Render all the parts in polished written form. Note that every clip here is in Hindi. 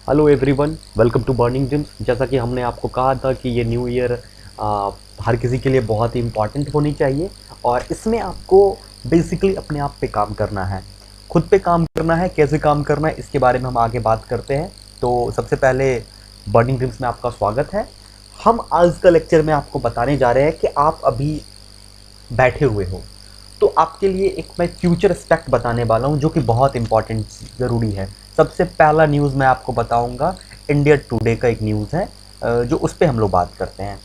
Hello everyone, welcome to burning dreams. जैसा कि हमने आपको कहा था कि ये न्यू ईयर हर किसी के लिए बहुत ही इम्पॉर्टेंट होनी चाहिए और इसमें आपको बेसिकली अपने आप पे काम करना है, खुद पे काम करना है। कैसे काम करना है इसके बारे में हम आगे बात करते हैं। तो सबसे पहले बर्निंग ड्रीम्स में आपका स्वागत है। हम आज का लेक्चर में आपको बताने जा रहे हैं कि आप अभी बैठे हुए हो तो आपके लिए एक मैं फ्यूचर एस्पेक्ट बताने वाला हूँ जो कि बहुत इंपॉर्टेंट ज़रूरी है। सबसे पहला न्यूज़ मैं आपको बताऊंगा, इंडिया टुडे का एक न्यूज़ है जो उस पर हम लोग बात करते हैं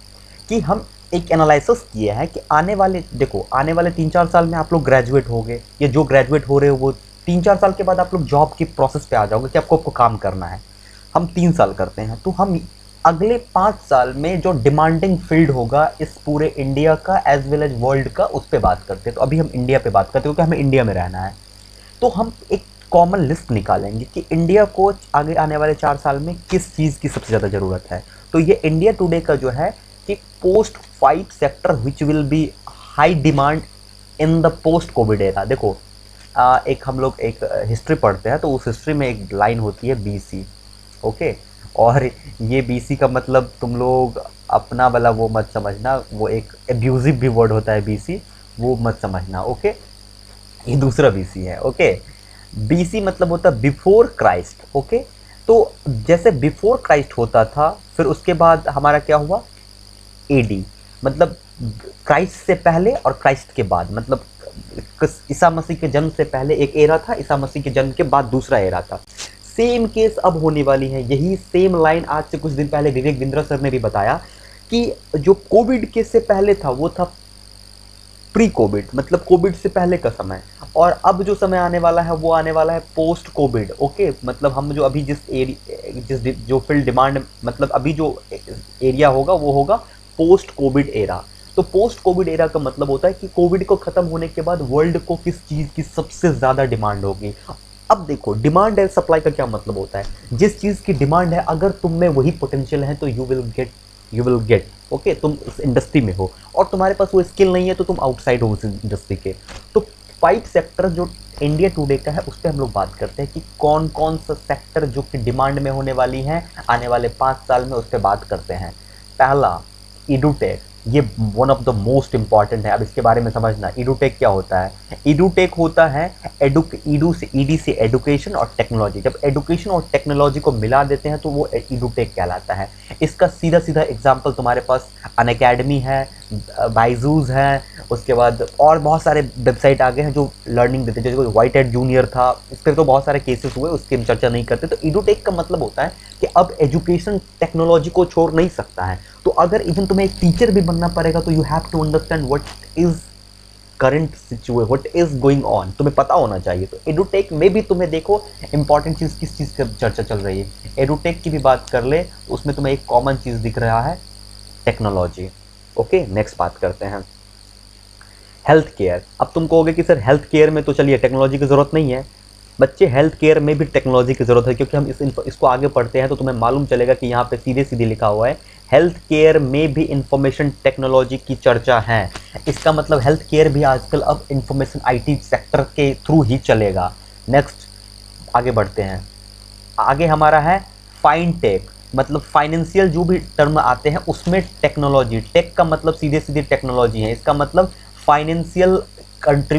कि हम एक एनालिसिस किए हैं कि आने वाले 3-4 साल में आप लोग ग्रेजुएट होगे या जो ग्रेजुएट हो रहे हो वो 3-4 साल के बाद आप लोग जॉब की प्रोसेस पे आ जाओगे कि आपको काम करना है। हम 3 साल करते हैं तो हम अगले 5 साल में जो डिमांडिंग फील्ड होगा इस पूरे इंडिया का एज वेल एज वर्ल्ड का, उस पर बात करते हैं। तो अभी हम इंडिया पे बात करते हैं क्योंकि हमें इंडिया में रहना है। तो हम एक कॉमन लिस्ट निकालेंगे कि इंडिया को आगे आने वाले 4 साल में किस चीज़ की सबसे ज़्यादा ज़रूरत है। तो ये इंडिया टुडे का जो है कि post 5 sector which will be high demand in the post Covid era. देखो एक हम लोग एक हिस्ट्री पढ़ते हैं तो उस हिस्ट्री में एक लाइन होती है बीसी। ओके, और ये बीसी का मतलब तुम लोग अपना वाला वो मत समझना, वो एक एब्यूजिव भी वर्ड होता है बीसी, वो मत समझना। ओके, ये दूसरा बीसी है। ओके, बीसी मतलब होता है बिफोर क्राइस्ट। ओके, तो जैसे बिफोर क्राइस्ट होता था फिर उसके बाद हमारा क्या हुआ, एडी, मतलब क्राइस्ट से पहले और क्राइस्ट के बाद, मतलब ईसा मसीह के जन्म से पहले एक एरा था, ईसा मसीह के जन्म के बाद दूसरा एरा था। सेम केस अब होने वाली है। यही सेम लाइन आज से कुछ दिन पहले विवेक बिंद्रा सर ने भी बताया कि जो कोविड के से पहले था वो था प्री कोविड, मतलब कोविड से पहले का समय, और अब जो समय आने वाला है वो आने वाला है पोस्ट कोविड। ओके, मतलब हम जो अभी जो फील्ड डिमांड, मतलब अभी जो एरिया होगा वो होगा पोस्ट कोविड एरा। तो पोस्ट कोविड एरा का मतलब होता है कि कोविड को खत्म होने के बाद वर्ल्ड को किस चीज़ की सबसे ज़्यादा डिमांड होगी। अब देखो, डिमांड एंड सप्लाई का क्या मतलब होता है। जिस चीज़ की डिमांड है अगर तुम में वही पोटेंशियल है तो यू विल गेट। ओके, तुम उस इंडस्ट्री में हो और तुम्हारे पास वो स्किल नहीं है तो तुम आउटसाइड हो उस इंडस्ट्री के। तो 5 सेक्टर जो इंडिया टुडे का है उस पर हम लोग बात करते हैं कि कौन कौन सा सेक्टर जो कि डिमांड में होने वाली है आने वाले 5 साल में, उस पर बात करते हैं। पहला, इडुटेक। ये one of the most important है। अब इसके बारे में समझना, इडुटेक क्या होता है। इडुटेक होता है ईडी से एडुकेशन और टेक्नोलॉजी। जब एडुकेशन और टेक्नोलॉजी को मिला देते हैं तो वो इडुटेक कहलाता है। इसका सीधा सीधा एग्जाम्पल तुम्हारे पास अनअकैडमी है, बाइजूस है, उसके बाद और बहुत सारे वेबसाइट आ गए हैं जो लर्निंग देते हैं। जैसे व्हाइट एड जूनियर था, इस पर तो बहुत सारे केसेस हुए, उसकी हम चर्चा नहीं करते। तो इडुटेक का मतलब होता है कि अब एजुकेशन टेक्नोलॉजी को छोड़ नहीं सकता है। तो अगर इवन तुम्हें एक टीचर भी बनना पड़ेगा तो you have to understand what is current situation, what is going on, तुम्हें पता होना चाहिए। तो एडुटेक में भी तुम्हें देखो इंपॉर्टेंट चीज़ किस चीज़ की चर्चा चल रही है। एडुटेक की भी बात कर ले तो उसमें तुम्हें एक कॉमन चीज़ दिख रहा है, टेक्नोलॉजी। ओके, नेक्स्ट बात करते हैं हेल्थ केयर। अब तुम कहोगे कि सर हेल्थ केयर में तो चलिए टेक्नोलॉजी की ज़रूरत नहीं है। बच्चे, हेल्थ केयर में भी टेक्नोलॉजी की ज़रूरत है, क्योंकि हम इसको आगे पढ़ते हैं तो तुम्हें मालूम चलेगा कि यहाँ पे सीधे सीधे लिखा हुआ है हेल्थ केयर में भी इंफॉर्मेशन टेक्नोलॉजी की चर्चा है। इसका मतलब हेल्थ केयर भी आजकल अब इंफॉर्मेशन आईटी सेक्टर के थ्रू ही चलेगा। नेक्स्ट आगे बढ़ते हैं। आगे हमारा है फाइन टेक, मतलब फाइनेंशियल जो भी टर्म आते हैं उसमें टेक्नोलॉजी। टेक का मतलब सीधे सीधे टेक्नोलॉजी है। इसका मतलब फाइनेंशियल कंट्री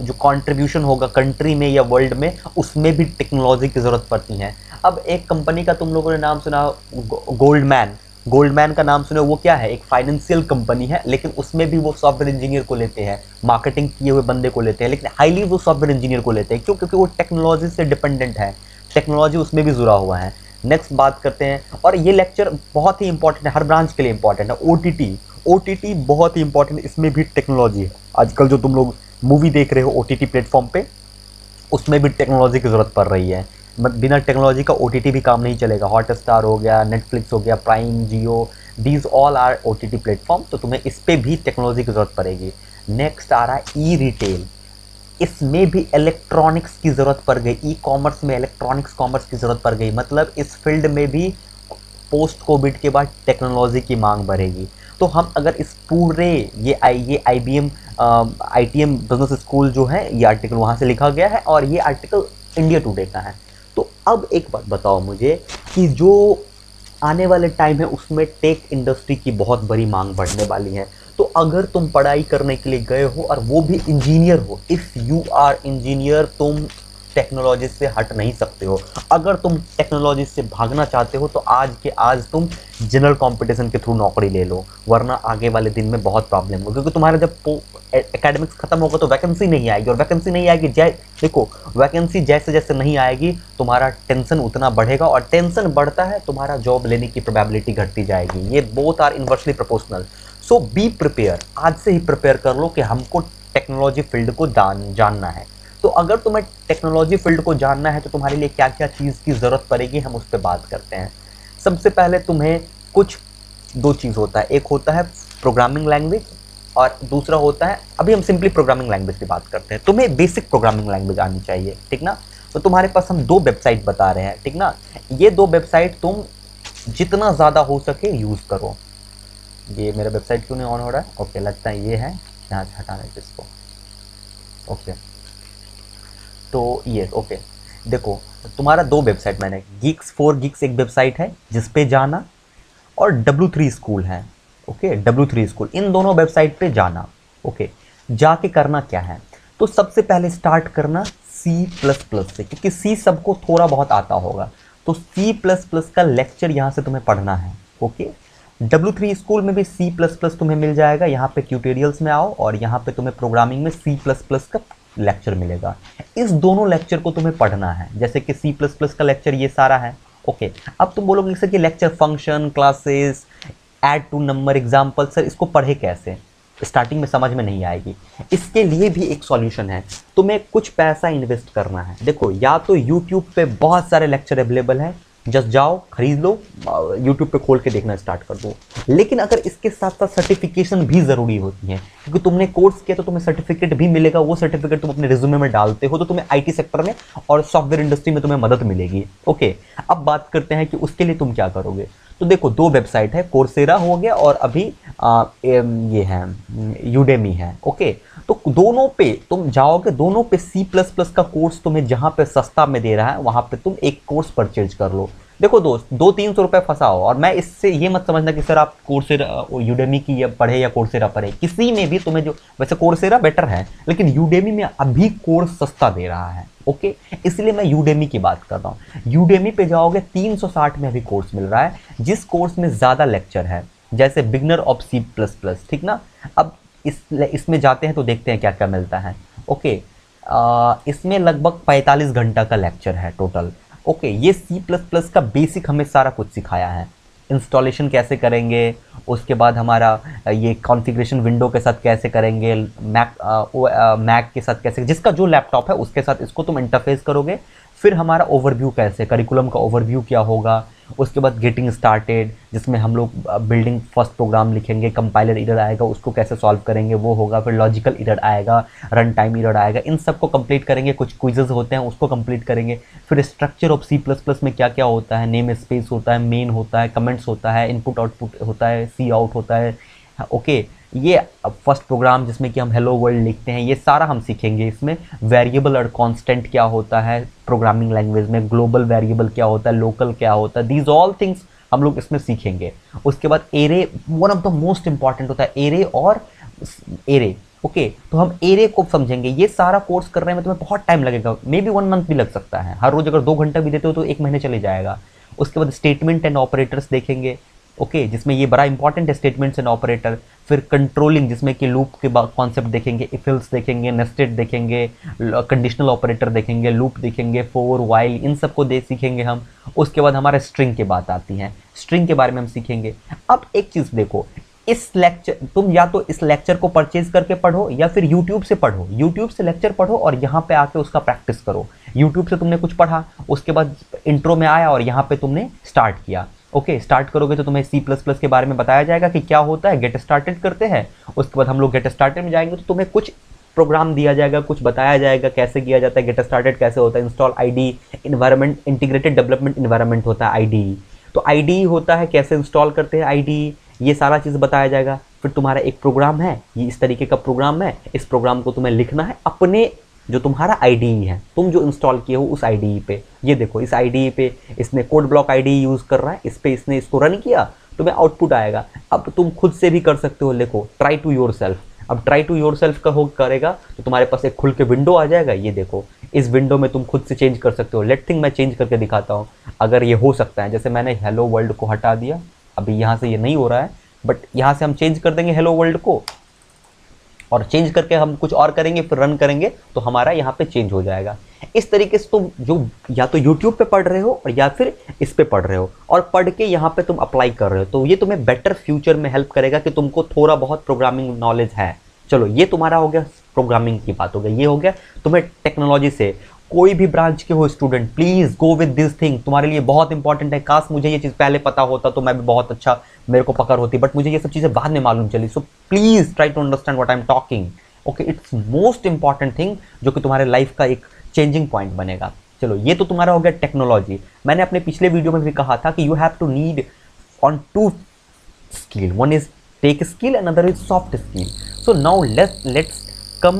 जो कंट्रीब्यूशन होगा कंट्री में या वर्ल्ड में, उसमें भी टेक्नोलॉजी की ज़रूरत पड़ती है। अब एक कंपनी का तुम लोगों ने नाम सुना, गोल्डमैन। गोल्डमैन का नाम सुने, वो क्या है, एक फाइनेंशियल कंपनी है, लेकिन उसमें भी वो सॉफ्टवेयर इंजीनियर को लेते हैं, मार्केटिंग किए हुए बंदे को लेते हैं, लेकिन हाईली वो सॉफ्टवेयर इंजीनियर को लेते हैं। क्यों? क्योंकि वो टेक्नोलॉजी से डिपेंडेंट है, टेक्नोलॉजी उसमें भी जुड़ा हुआ है। नेक्स्ट बात करते हैं, और ये लेक्चर बहुत ही इंपॉर्टेंट है, हर ब्रांच के लिए इंपॉर्टेंट है। ओटीटी, ओटीटी बहुत ही इंपॉर्टेंट है, इसमें भी टेक्नोलॉजी है। आजकल जो तुम लोग मूवी देख रहे हो ओटीटी प्लेटफॉर्म पे, उसमें भी टेक्नोलॉजी की ज़रूरत पड़ रही है। बिना टेक्नोलॉजी का ओटीटी भी काम नहीं चलेगा। हॉटस्टार हो गया, नेटफ्लिक्स हो गया, prime, Jio, these all are OTT platform, तो तुम्हें इस पर भी टेक्नोलॉजी की ज़रूरत पड़ेगी। नेक्स्ट आ रहा है ई रिटेल। इसमें भी इलेक्ट्रॉनिक्स की ज़रूरत पड़ गई, ई कॉमर्स में इलेक्ट्रॉनिक्स कॉमर्स की ज़रूरत पड़ गई। मतलब इस फील्ड में भी पोस्ट कोविड के बाद टेक्नोलॉजी की मांग बढ़ेगी। तो हम अगर इस पूरे ये IBM ITM बिजनेस स्कूल जो है, ये आर्टिकल वहाँ से लिखा गया है और ये आर्टिकल इंडिया टुडे का है। तो अब एक बात बताओ मुझे कि जो आने वाले टाइम है उसमें टेक इंडस्ट्री की बहुत बड़ी मांग बढ़ने वाली है। तो अगर तुम पढ़ाई करने के लिए गए हो और वो भी इंजीनियर हो, इफ़ यू आर इंजीनियर, तुम टेक्नोलॉजी से हट नहीं सकते हो। अगर तुम टेक्नोलॉजी से भागना चाहते हो तो आज के आज तुम जनरल कंपटीशन के थ्रू नौकरी ले लो, वरना आगे वाले दिन में बहुत प्रॉब्लम होगी। क्योंकि तुम्हारा जब एकेडमिक्स खत्म होगा तो वैकेंसी नहीं आएगी, और वैकेंसी नहीं आएगी, देखो वैकेंसी जैसे जैसे नहीं आएगी तुम्हारा टेंशन उतना बढ़ेगा, और टेंशन बढ़ता है तुम्हारा जॉब लेने की प्रोबेबिलिटी घटती जाएगी। ये both are inversely proportional. So be prepare, आज से ही प्रिपेयर कर लो कि हमको टेक्नोलॉजी फील्ड को जानना है। तो अगर तुम्हें टेक्नोलॉजी फील्ड को जानना है तो तुम्हारे लिए क्या क्या चीज़ की ज़रूरत पड़ेगी, हम उस पर बात करते हैं। सबसे पहले तुम्हें कुछ दो चीज़ होता है, एक होता है प्रोग्रामिंग लैंग्वेज और दूसरा होता है, अभी हम सिंपली प्रोग्रामिंग लैंग्वेज की बात करते हैं। तुम्हें बेसिक प्रोग्रामिंग लैंग्वेज आनी चाहिए, ठीक ना। तो तुम्हारे पास हम दो वेबसाइट बता रहे हैं, ठीक ना। ये दो वेबसाइट तुम जितना ज़्यादा हो सके यूज़ करो। ये मेरा वेबसाइट क्यों नहीं ऑन हो रहा है? ओके, लगता है ये है, यहाँ से हटाना है इसको। ओके, तो ये ओके, देखो तुम्हारा दो वेबसाइट मैंने, Geeks for Geeks एक वेबसाइट है जिस पे जाना, और W3 स्कूल है। ओके, W3 स्कूल, इन दोनों वेबसाइट पे जाना। ओके, जाके करना क्या है, तो सबसे पहले स्टार्ट करना C++ से, क्योंकि C सबको थोड़ा बहुत आता होगा। तो C++ का लेक्चर यहाँ से तुम्हें पढ़ना है। ओके, W3 स्कूल में भी C++ तुम्हें मिल जाएगा, यहाँ पे ट्यूटोरियल्स में आओ और यहाँ पे तुम्हें प्रोग्रामिंग में C++ का लेक्चर मिलेगा। इस दोनों लेक्चर को तुम्हें पढ़ना है, जैसे कि C++ का लेक्चर ये सारा है। ओके, अब तुम बोलोगे जैसे कि lecture function, classes, add to number, example, sir इसको पढ़े कैसे, स्टार्टिंग में समझ में नहीं आएगी। इसके लिए भी एक सॉल्यूशन है, तुम्हें कुछ पैसा इन्वेस्ट करना है। देखो, या तो यूट्यूब पे बहुत सारे लेक्चर अवेलेबल हैं, जस्ट जाओ खरीद लो, यूट्यूब पे खोल के देखना स्टार्ट कर दो। लेकिन अगर इसके साथ साथ सर्टिफिकेशन भी ज़रूरी होती है, क्योंकि तुमने कोर्स किया तो तुम्हें सर्टिफिकेट भी मिलेगा, वो सर्टिफिकेट तुम अपने रिज्यूमे में डालते हो तो तुम्हें आईटी सेक्टर में और सॉफ्टवेयर इंडस्ट्री में तुम्हें मदद मिलेगी। ओके, अब बात करते हैं कि उसके लिए तुम क्या करोगे। तो देखो, दो वेबसाइट है, कोर्सेरा हो गया और अभी ये है यूडेमी है। ओके, तो दोनों पे तुम जाओगे, दोनों पे C++ का कोर्स तुम्हें जहाँ पे सस्ता में दे रहा है वहाँ पे तुम एक कोर्स परचेज कर लो। देखो दोस्त, 200-300 रुपये फंसाओ, और मैं इससे ये मत समझना कि सर आप कोर्सेरा यूडेमी की पढ़े या कोर्सेरा पढ़े, किसी में भी तुम्हें जो, वैसे कोर्सेरा बेटर है लेकिन यूडेमी में अभी कोर्स सस्ता दे रहा है। ओके, इसलिए मैं यूडेमी की बात कर रहा हूँ। यूडेमी पे जाओगे 360 में अभी कोर्स मिल रहा है, जिस कोर्स में ज़्यादा लेक्चर है, जैसे बिगनर ऑफ C++, ठीक ना। अब इसमें जाते हैं तो देखते हैं क्या क्या मिलता है। ओके, इसमें लगभग 45 घंटा का लेक्चर है टोटल। ओके, ये C++ का बेसिक हमें सारा कुछ सिखाया है, इंस्टॉलेशन कैसे करेंगे, उसके बाद हमारा ये कॉन्फ़िगरेशन विंडो के साथ कैसे करेंगे, मैक के साथ कैसे, जिसका जो लैपटॉप है उसके साथ इसको तुम इंटरफेस करोगे। फिर हमारा ओवरव्यू कैसे, करिकुलम का ओवरव्यू क्या होगा, उसके बाद गेटिंग स्टार्टेड, जिसमें हम लोग बिल्डिंग फर्स्ट प्रोग्राम लिखेंगे, कंपाइलर एरर आएगा उसको कैसे सॉल्व करेंगे वो होगा, फिर लॉजिकल एरर आएगा, रन टाइम एरर आएगा, इन सब को कंप्लीट करेंगे। कुछ क्विजेज होते हैं उसको कंप्लीट करेंगे। फिर स्ट्रक्चर ऑफ C++ में क्या क्या होता है, नेम स्पेस होता है, मेन होता है, कमेंट्स होता है, इनपुट आउटपुट होता है, सी आउट होता है। ओके, ये फर्स्ट प्रोग्राम जिसमें कि हम हेलो वर्ल्ड लिखते हैं, ये सारा हम सीखेंगे इसमें। वेरिएबल और कांस्टेंट क्या होता है प्रोग्रामिंग लैंग्वेज में, ग्लोबल वेरिएबल क्या होता है, लोकल क्या होता है, दीज ऑल थिंग्स हम लोग इसमें सीखेंगे। उसके बाद array, one of the most important होता है एरे और एरे। ओके, तो हम एरे को समझेंगे। ये सारा कोर्स करने में तुम्हें बहुत टाइम लगेगा, मे बी 1 मंथ भी लग सकता है। हर रोज अगर 2 घंटा भी देते हो तो 1 महीने चले जाएगा। उसके बाद स्टेटमेंट एंड ऑपरेटर्स देखेंगे। ओके, जिसमें ये बड़ा इंपॉर्टेंट है स्टेटमेंट्स एंड ऑपरेटर। फिर कंट्रोलिंग, जिसमें कि लूप के कॉन्सेप्ट देखेंगे, इफ एल्स देखेंगे, नेस्टेड देखेंगे, कंडीशनल ऑपरेटर देखेंगे, लूप देखेंगे, फॉर, व्हाइल, इन सबको सीखेंगे हम। उसके बाद हमारे स्ट्रिंग की बात आती है, स्ट्रिंग के बारे में हम सीखेंगे। अब एक चीज़ देखो, इस लेक्चर तुम या तो इस लेक्चर को परचेज करके पढ़ो या फिर यूट्यूब से पढ़ो, यूट्यूब से लेक्चर पढ़ो और यहाँ पे आके उसका प्रैक्टिस करो। यूट्यूब से तुमने कुछ पढ़ा, उसके बाद इंट्रो में आया और यहाँ पे तुमने स्टार्ट किया। ओके, स्टार्ट करोगे तो तुम्हें C++ के बारे में बताया जाएगा कि क्या होता है, गेट स्टार्टेड करते हैं। उसके बाद हम लोग गेट स्टार्टेड में जाएंगे तो तुम्हें कुछ प्रोग्राम दिया जाएगा, कुछ बताया जाएगा कैसे किया जाता है, गेट स्टार्टेड कैसे होता है, install ID, environment, integrated development environment होता है आईडी, तो आईडी होता है कैसे इंस्टॉल करते हैं आईडी, ये सारा चीज़ बताया जाएगा। फिर तुम्हारा एक प्रोग्राम है, ये इस तरीके का प्रोग्राम है, इस प्रोग्राम को तुम्हें लिखना है अपने जो तुम्हारा आईडीई है, तुम जो इंस्टॉल किए हो उस आईडीई पे, ये देखो इस आईडीई पे इसने कोड ब्लॉक आईडीई यूज़ कर रहा है, इस पे इसने इसको रन किया, तुम्हें आउटपुट आएगा। अब तुम खुद से भी कर सकते हो, लिखो ट्राई टू योर सेल्फ। अब ट्राई टू योर सेल्फ का हो करेगा तो तुम्हारे पास एक खुल के विंडो आ जाएगा, ये देखो इस विंडो में तुम खुद से चेंज कर सकते हो। लेट थिंग मैं चेंज करके दिखाता हूँ अगर ये हो सकता है। जैसे मैंने हेलो वर्ल्ड को हटा दिया, अभी यहाँ से ये नहीं हो रहा है, बट यहाँ से हम चेंज कर देंगे हेलो वर्ल्ड को, और चेंज करके हम कुछ और करेंगे, फिर रन करेंगे तो हमारा यहाँ पे चेंज हो जाएगा। इस तरीके से तुम जो या तो यूट्यूब पे पढ़ रहे हो और या फिर इस पे पढ़ रहे हो और पढ़ के यहाँ पे तुम अप्लाई कर रहे हो, तो ये तुम्हें बेटर फ्यूचर में हेल्प करेगा कि तुमको थोड़ा बहुत प्रोग्रामिंग नॉलेज है। चलो ये तुम्हारा हो गया, प्रोग्रामिंग की बात हो गई, ये हो गया तुम्हें टेक्नोलॉजी से। कोई भी ब्रांच के हो student, please go with this thing, तुम्हारे लिए बहुत इंपॉर्टेंट है। काश मुझे ये चीज़ पहले पता होता तो मैं भी बहुत अच्छा, मेरे को पकड़ होती, बट मुझे ये सब चीज़ें बाद में मालूम चली। So please try to understand what I am talking. Okay, it's most important thing जो कि तुम्हारे लाइफ का एक चेंजिंग पॉइंट बनेगा। चलो ये तो तुम्हारा हो गया टेक्नोलॉजी। मैंने अपने पिछले वीडियो में भी कहा था कि you have to need on to skill, one is tech skill, another is soft skill. So now let's come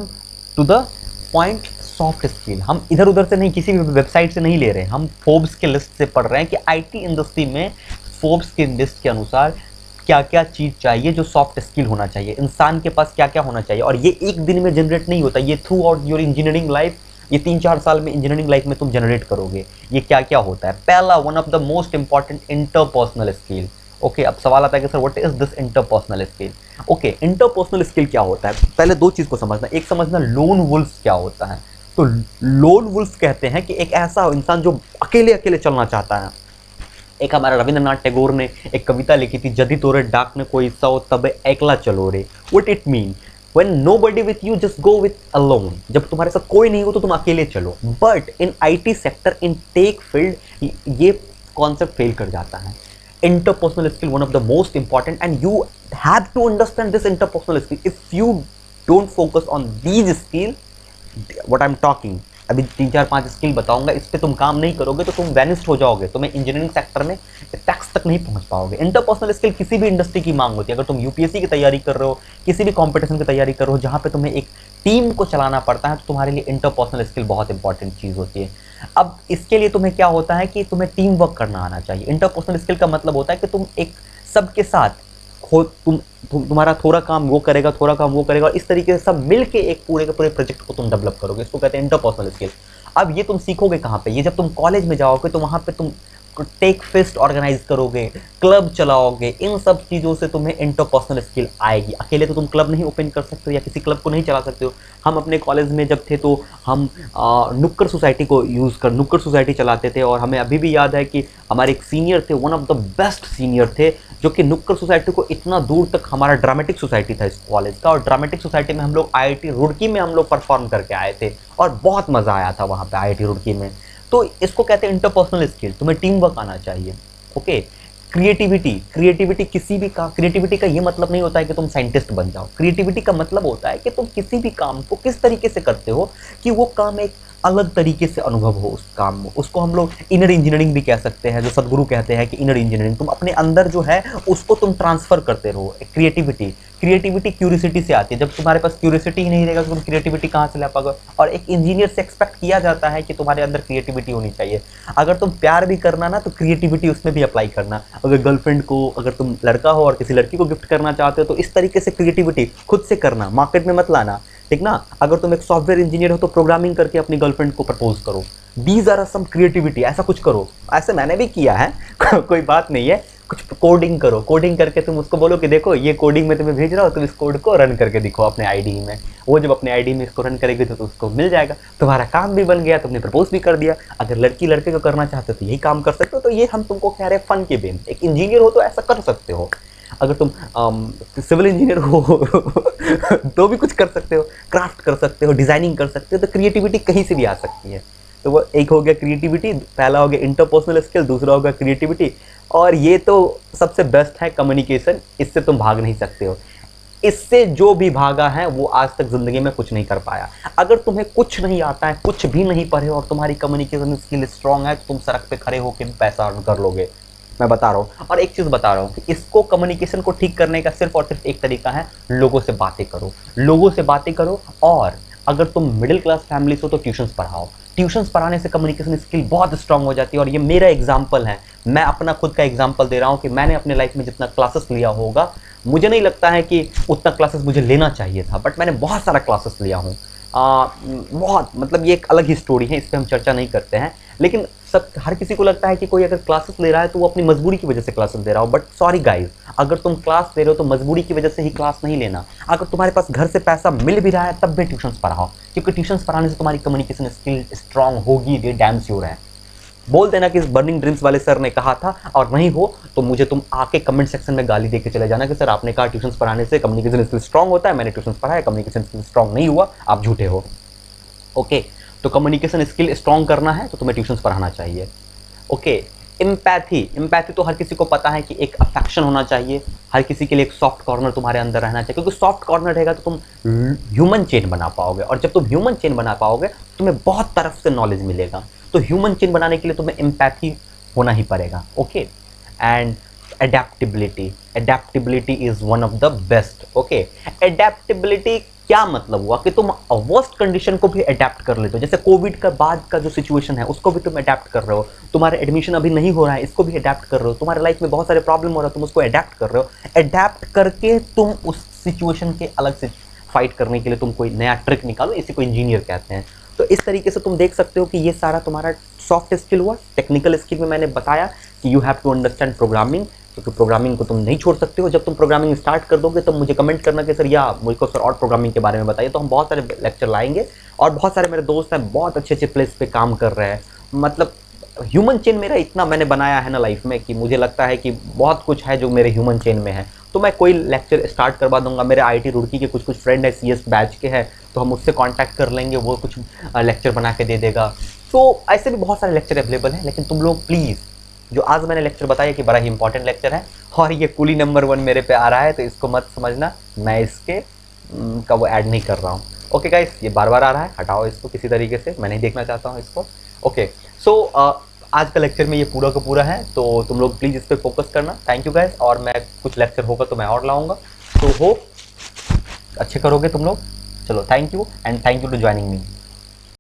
to the point soft skill. हम इधर उधर से नहीं, किसी भी वेबसाइट से नहीं ले रहे हैं, हम फोर्ब्स के लिस्ट से पढ़ रहे हैं कि आईटी इंडस्ट्री में फोर्ब्स के लिस्ट के अनुसार क्या क्या चीज़ चाहिए, जो सॉफ्ट स्किल होना चाहिए, इंसान के पास क्या क्या होना चाहिए। और ये एक दिन में जनरेट नहीं होता, ये through out your engineering life, ये 3-4 साल में इंजीनियरिंग लाइफ में तुम जनरेट करोगे। ये क्या क्या होता है? पहला, one of the most important, interpersonal skill. Okay, अब सवाल आता है कि sir what is this interpersonal skill? Okay, interpersonal skill क्या होता है? पहले दो चीज़ को समझना। एक समझना लोन वुल्फ क्या होता है। तो लोन वुल्फ कहते हैं कि एक ऐसा इंसान जो अकेले अकेले चलना चाहता है। एक हमारा रविंद्रनाथ टैगोर ने एक कविता लिखी थी, जदि तोरे डाक ने कोई सौ तबे एकला चलो रे। What it mean? When nobody with you, just go with alone. जब तुम्हारे साथ कोई नहीं हो तो तुम अकेले चलो। But in IT sector, in tech field, ये कॉन्सेप्ट फेल कर जाता है। Interpersonal skill one of the most important, and you have to understand this interpersonal skill. If you don't focus on these skill, what I am talking, अभी 3-4-5 स्किल बताऊंगा, इस पे तुम काम नहीं करोगे तो तुम वैनिस्ट हो जाओगे, तुम्हें इंजीनियरिंग सेक्टर में टैक्स तक नहीं पहुंच पाओगे। इंटरपर्सनल स्किल किसी भी इंडस्ट्री की मांग होती है। अगर तुम यूपीएससी की तैयारी कर रहे हो, किसी भी कंपटीशन की तैयारी कर रहे हो जहां पे तुम्हें एक टीम को चलाना पड़ता है, तो तुम्हारे लिए इंटरपर्सनल स्किल बहुत इंपॉर्टेंट चीज़ होती है। अब इसके लिए तुम्हें क्या होता है कि तुम्हें टीम वर्क करना आना चाहिए। इंटरपर्सनल स्किल का मतलब होता है कि तुम एक सबके साथ हो, तुम्हारा थोड़ा काम वो करेगा, थोड़ा काम वो करेगा, और इस तरीके से सब मिल के एक पूरे के पूरे प्रोजेक्ट को तुम डेवलप करोगे। इसको कहते हैं इंटरपर्सनल स्किल। अब ये तुम सीखोगे कहाँ पे? ये जब तुम कॉलेज में जाओगे तो वहाँ पे तुम टेक फेस्ट ऑर्गेनाइज करोगे, क्लब चलाओगे, इन सब चीज़ों से तुम्हें इंटरपर्सनल स्किल आएगी। अकेले तो तुम क्लब नहीं ओपन कर सकते हो या किसी क्लब को नहीं चला सकते हो। हम अपने कॉलेज में जब थे तो हम नुक्कड़ सोसाइटी को नुक्कड़ सोसाइटी चलाते थे, और हमें अभी भी याद है कि हमारे एक सीनियर थे, one of the best senior थे, जो कि नुक्कड़ सोसाइटी को इतना दूर तक, हमारा ड्रामेटिक सोसाइटी था इस कॉलेज का, और ड्रामेटिक सोसाइटी में हम लोग IIT रुड़की में हम लोग परफॉर्म करके आए थे और बहुत मज़ा आया था वहाँ पे IIT रुड़की में। तो इसको कहते हैं इंटरपर्सनल स्किल। तुम्हें टीम वर्क आना चाहिए। ओके, क्रिएटिविटी किसी भी काम, क्रिएटिविटी का ये मतलब नहीं होता है कि तुम साइंटिस्ट बन जाओ। क्रिएटिविटी का मतलब होता है कि तुम किसी भी काम को किस तरीके से करते हो कि वो काम एक अलग तरीके से अनुभव हो उस काम में। उसको हम लोग इनर इंजीनियरिंग भी कह सकते हैं, जो सदगुरु कहते हैं कि इनर इंजीनियरिंग, तुम अपने अंदर जो है उसको तुम ट्रांसफर करते रहो। क्रिएटिविटी क्यूरियोसिटी से आती है। जब तुम्हारे पास क्यूरियोसिटी ही नहीं रहेगा तो तुम क्रिएटिविटी कहाँ से ला पाओगे? और एक इंजीनियर से एक्सपेक्ट किया जाता है कि तुम्हारे अंदर क्रिएटिविटी होनी चाहिए। अगर तुम प्यार भी करना ना, तो क्रिएटिविटी उसमें भी अप्लाई करना। अगर गर्लफ्रेंड को, अगर तुम लड़का हो और किसी लड़की को गिफ्ट करना चाहते हो तो इस तरीके से क्रिएटिविटी खुद से करना, मार्केट में मत लाना, ठीक ना। अगर तुम एक सॉफ्टवेयर इंजीनियर हो तो प्रोग्रामिंग करके अपनी गर्लफ्रेंड को प्रपोज करो। These are some creativity. ऐसा कुछ करो, ऐसे मैंने भी किया है कोई बात नहीं है। कुछ कोडिंग करो, कोडिंग करके तुम उसको बोलो कि देखो ये कोडिंग मैं तुम्हें भेज रहा हूँ, तुम इस कोड को रन करके दिखो अपने आईडी में। वो जब अपने आईडी में इसको रन करेगी तो उसको मिल जाएगा, तुम्हारा काम भी बन गया, तुमने प्रपोज भी कर दिया। अगर लड़की लड़के को करना चाहते हो तो यही काम कर सकते हो। तो ये हम तुमको कह रहे हैं फन के बेन। एक इंजीनियर हो तो ऐसा कर सकते हो। अगर तुम सिविल इंजीनियर हो तो भी कुछ कर सकते हो, क्राफ्ट कर सकते हो, डिज़ाइनिंग कर सकते हो। तो क्रिएटिविटी कहीं से भी आ सकती है। तो वो एक हो गया क्रिएटिविटी, पहला हो गया इंटरपर्सनल स्किल, दूसरा हो गया क्रिएटिविटी, और ये तो सबसे बेस्ट है कम्युनिकेशन। इससे तुम भाग नहीं सकते हो। इससे जो भी भागा है वो आज तक ज़िंदगी में कुछ नहीं कर पाया। अगर तुम्हें कुछ नहीं आता है, कुछ भी नहीं पढ़े और तुम्हारी कम्युनिकेशन स्किल स्ट्रांग है, तो तुम सड़क पे खड़े होकर भी पैसा अर्न कर लोगे, मैं बता रहा हूँ। और एक चीज़ बता रहा हूँ कि इसको, कम्युनिकेशन को ठीक करने का सिर्फ और सिर्फ एक तरीका है, लोगों से बातें करो। लोगों से बातें करो और अगर तुम मिडिल क्लास फैमिली से हो तो ट्यूशंस पढ़ाओ। ट्यूशंस पढ़ाने से कम्युनिकेशन स्किल बहुत स्ट्रांग हो जाती है। और ये मेरा एग्जाम्पल है, मैं अपना खुद का एग्जाम्पल दे रहा हूँ कि मैंने अपने लाइफ में जितना क्लासेस लिया होगा, मुझे नहीं लगता है कि उतना क्लासेस मुझे लेना चाहिए था, बट मैंने बहुत सारा क्लासेस लिया हूँ। बहुत, मतलब ये एक अलग ही स्टोरी है, इस पर हम चर्चा नहीं करते हैं। लेकिन सब, हर किसी को लगता है कि कोई अगर क्लासेस ले रहा है तो वो अपनी मजबूरी की वजह से क्लासेस दे रहा हो, बट सॉरी गाइस, अगर तुम क्लास ले रहे हो तो मजबूरी की वजह से ही क्लास नहीं लेना। अगर तुम्हारे पास घर से पैसा मिल भी रहा है तब भी ट्यूशंस पढ़ाओ, क्योंकि ट्यूशंस पढ़ाने से तुम्हारी कम्युनिकेशन स्किल स्ट्रांग होगी, ये डैम श्योर है। बोल देना कि इस बर्निंग ड्रीम्स वाले सर ने कहा था, और नहीं हो तो मुझे तुम आके कमेंट सेक्शन में गाली देके चले जाना कि सर आपने कहा ट्यूशंस पढ़ाने से कम्युनिकेशन स्किल स्ट्रांग होता है, मैंने ट्यूशंस पढ़ाया, कम्युनिकेशन स्किल स्ट्रांग नहीं हुआ, आप झूठे हो। ओके, तो कम्युनिकेशन स्किल स्ट्रांग करना है तो तुम्हें ट्यूशंस पढ़ाना चाहिए। ओके, एम्पैथी, एम्पैथी तो हर किसी को पता है कि एक अफेक्शन होना चाहिए, हर किसी के लिए एक सॉफ्ट कॉर्नर तुम्हारे अंदर रहना चाहिए, क्योंकि सॉफ्ट कॉर्नर रहेगा तो तुम ह्यूमन चेन बना पाओगे, और जब तुम ह्यूमन चेन बना पाओगे तुम्हें बहुत तरफ से नॉलेज मिलेगा। तो ह्यूमन चेन बनाने के लिए तुम्हें एम्पैथी होना ही पड़ेगा। Okay, and adaptability, adaptability is one of the best. Okay, adaptability क्या मतलब हुआ कि तुम वर्स्ट कंडीशन को भी अडेप्ट कर लेते हो। जैसे कोविड का बाद का जो सिचुएशन है उसको भी तुम अडेप्ट कर रहे हो, तुम्हारे एडमिशन अभी नहीं हो रहा है इसको भी अडेप्ट कर रहे हो, तुम्हारे लाइफ में बहुत सारे प्रॉब्लम हो रहा है तुम उसको अडेप्ट कर रहे हो। अडेप्ट करके तुम उस सिचुएशन के अलग से फाइट करने के लिए तुम कोई नया ट्रिक निकालो, इसी को इंजीनियर कहते हैं। तो इस तरीके से तुम देख सकते हो कि ये सारा तुम्हारा सॉफ्ट स्किल हुआ। टेक्निकल स्किल में मैंने बताया कि you have to understand programming, क्योंकि प्रोग्रामिंग को तुम नहीं छोड़ सकते हो। जब तुम प्रोग्रामिंग स्टार्ट कर दोगे तब मुझे कमेंट करना कि सर या मुझको सर और प्रोग्रामिंग के बारे में बताइए, तो हम बहुत सारे लेक्चर लाएंगे। और बहुत सारे मेरे दोस्त हैं बहुत अच्छे अच्छे प्लेस पे काम कर रहे हैं। मतलब ह्यूमन चेन मेरा इतना मैंने बनाया है ना लाइफ में कि मुझे लगता है कि बहुत कुछ है जो मेरे ह्यूमन चेन में है। तो मैं कोई लेक्चर स्टार्ट करवा दूंगा, मेरे आईटी रुड़की के कुछ फ्रेंड है CS बैच के हैं, तो हम उससे कांटेक्ट कर लेंगे, वो कुछ लेक्चर बना के दे देगा। तो ऐसे भी बहुत सारे लेक्चर अवेलेबल हैं। लेकिन तुम लोग प्लीज़, जो आज मैंने लेक्चर बताया कि बड़ा ही इंपॉर्टेंट लेक्चर है, और ये कुली नंबर 1 मेरे पे आ रहा है, तो इसको मत समझना मैं इसके का वो ऐड नहीं कर रहा हूँ। ओके गाइस, ये बार बार आ रहा है, हटाओ इसको किसी तरीके से, मैं नहीं देखना चाहता हूँ इसको। ओके, सो आज का लेक्चर में ये पूरा का पूरा है, तो तुम लोग प्लीज़ इस पर फोकस करना। थैंक यू गाइस, और मैं कुछ लेक्चर होगा तो मैं और लाऊंगा, तो होप अच्छे करोगे तुम लोग। चलो, thank you and thank you to joining me.